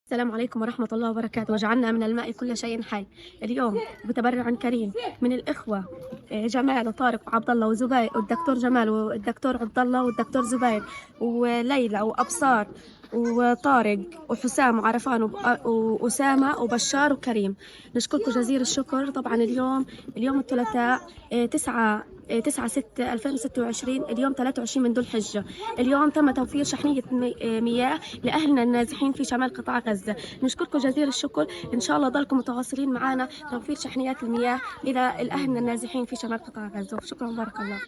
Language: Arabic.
السلام عليكم ورحمة الله وبركاته. وجعلنا من الماء كل شيء حي. اليوم بتبرع كريم من الإخوة جمال وطارق وعبد الله وزبير والدكتور جمال والدكتور عبد الله والدكتور زبير وليلى وأبصار وطارق وحسام وعرفان وأسامة وبشار وكريم. نشكركم جزيل الشكر. طبعا اليوم الثلاثاء 9/6/2026. اليوم 23 من ذو الحجة. اليوم تم توفير شحنية مياه لأهلنا النازحين في شمال قطاع غزة. نشكركم جزيل الشكر. إن شاء الله ضلكم متواصلين معنا توفير شحنيات المياه إلى أهلنا النازحين في شمال قطاع غزة. شكرا، بارك الله.